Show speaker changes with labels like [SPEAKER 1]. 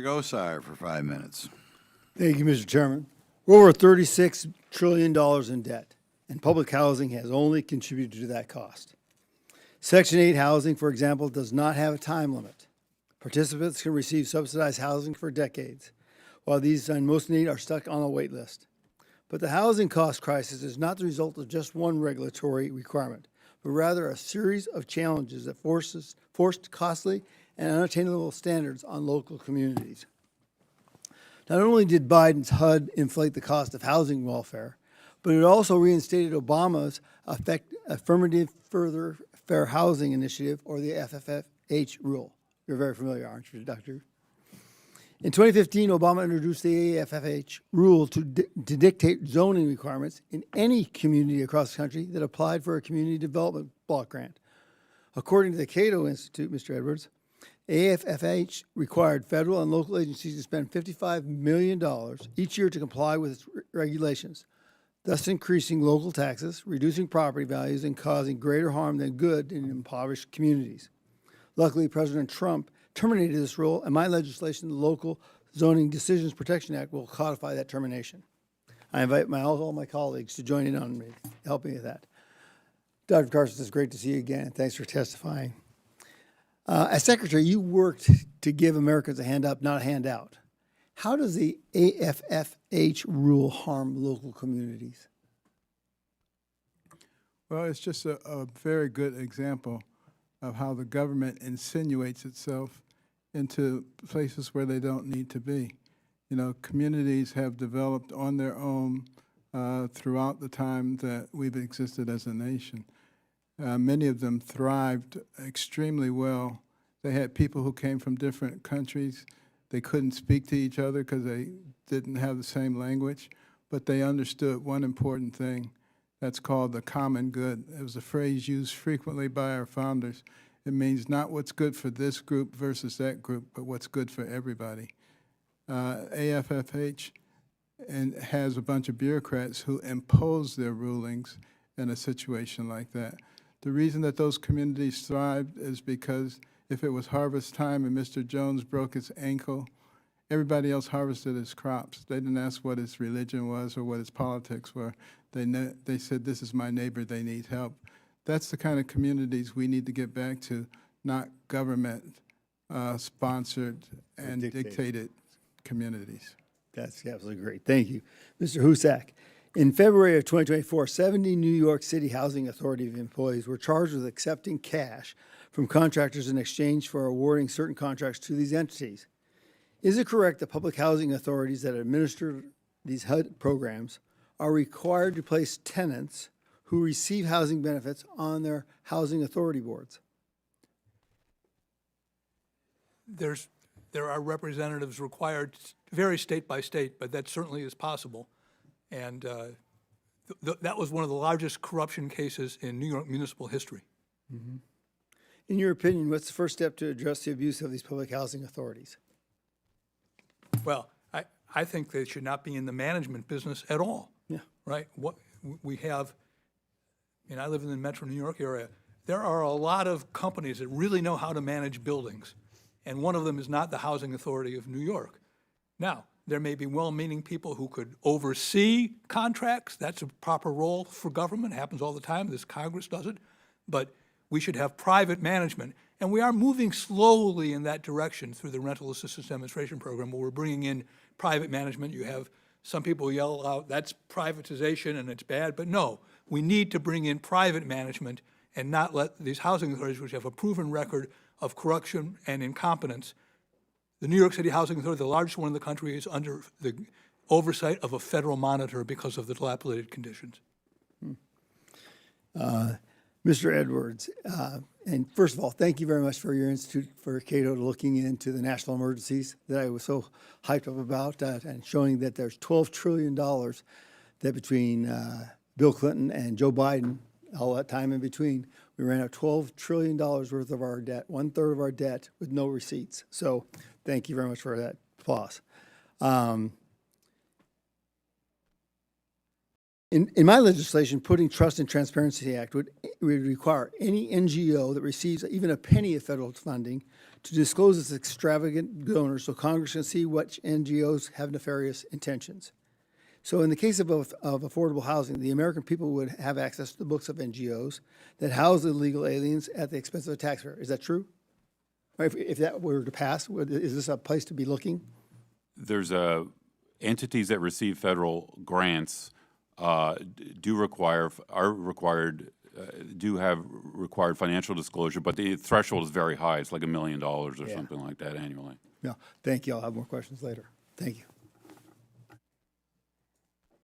[SPEAKER 1] Gosar for 5 minutes.
[SPEAKER 2] Thank you, Mr. Chairman. We're over $36 trillion in debt, and public housing has only contributed to that cost. Section 8 housing, for example, does not have a time limit. Participants can receive subsidized housing for decades, while these in most need are stuck on a wait list. But the housing cost crisis is not the result of just one regulatory requirement, but rather a series of challenges that forced costly and unattainable standards on local communities. Not only did Biden's HUD inflate the cost of housing welfare, but it also reinstated Obama's Affirmative Further Fair Housing Initiative, or the FFH rule. You're very familiar, aren't you, Doctor? In 2015, Obama introduced the AFFH rule to dictate zoning requirements in any community across the country that applied for a community development block grant. According to the Cato Institute, Mr. Edwards, AFFH required federal and local agencies to spend $55 million each year to comply with its regulations, thus increasing local taxes, reducing property values, and causing greater harm than good in impoverished communities. Luckily, President Trump terminated this rule, and my legislation, the Local Zoning Decisions Protection Act, will codify that termination. I invite all my colleagues to join in on me, help me with that. Dr. Carson, it's great to see you again. Thanks for testifying. As Secretary, you worked to give Americans a hand up, not a handout. How does the AFFH rule harm local communities?
[SPEAKER 3] Well, it's just a very good example of how the government insinuates itself into places where they don't need to be. You know, communities have developed on their own throughout the time that we've existed as a nation. Many of them thrived extremely well. They had people who came from different countries. They couldn't speak to each other because they didn't have the same language, but they understood one important thing. That's called the common good. It was a phrase used frequently by our founders. It means not what's good for this group versus that group, but what's good for everybody. AFFH has a bunch of bureaucrats who impose their rulings in a situation like that. The reason that those communities thrived is because if it was harvest time and Mr. Jones broke his ankle, everybody else harvested his crops. They didn't ask what his religion was or what his politics were. They said, this is my neighbor, they need help. That's the kind of communities we need to get back to, not government sponsored and dictated communities.
[SPEAKER 2] That's absolutely great. Thank you. Mr. Husock, in February of 2024, 70 New York City Housing Authority employees were charged with accepting cash from contractors in exchange for awarding certain contracts to these entities. Is it correct that public housing authorities that administer these HUD programs are required to place tenants who receive housing benefits on their housing authority boards?
[SPEAKER 4] There are representatives required, vary state by state, but that certainly is possible. And that was one of the largest corruption cases in New York municipal history.
[SPEAKER 2] Mm-hmm. In your opinion, what's the first step to address the abuse of these public housing authorities?
[SPEAKER 4] Well, I think they should not be in the management business at all.
[SPEAKER 2] Yeah.
[SPEAKER 4] Right? What we have, and I live in the Metro New York area, there are a lot of companies that really know how to manage buildings, and one of them is not the Housing Authority of New York. Now, there may be well-meaning people who could oversee contracts. That's a proper role for government. It happens all the time. This Congress does it. But we should have private management. And we are moving slowly in that direction through the Rental Assistance Demonstration Program, where we're bringing in private management. You have some people yell out, that's privatization and it's bad. But no, we need to bring in private management and not let these housing authorities, which have a proven record of corruption and incompetence. The New York City Housing Authority, the largest one in the country, is under the oversight of a federal monitor because of the dilapidated conditions.
[SPEAKER 2] Mr. Edwards, and first of all, thank you very much for your Institute for Cato looking into the national emergencies that I was so hyped up about and showing that there's $12 trillion that between Bill Clinton and Joe Biden, all that time in between, we ran out $12 trillion worth of our debt, 1/3 of our debt with no receipts. So thank you very much for that applause. In my legislation, putting Trust and Transparency Act would require any NGO that receives even a penny of federal funding to disclose its extravagant donors so Congress can see which NGOs have nefarious intentions. So in the case of affordable housing, the American people would have access to the books of NGOs that house illegal aliens at the expense of the taxpayer. Is that true? Or if that were to pass, is this a place to be looking?
[SPEAKER 5] There's entities that receive federal grants do have required financial disclosure, but the threshold is very high. It's like $1 million or something like that annually.
[SPEAKER 2] No, thank you. I'll have more questions later. Thank you.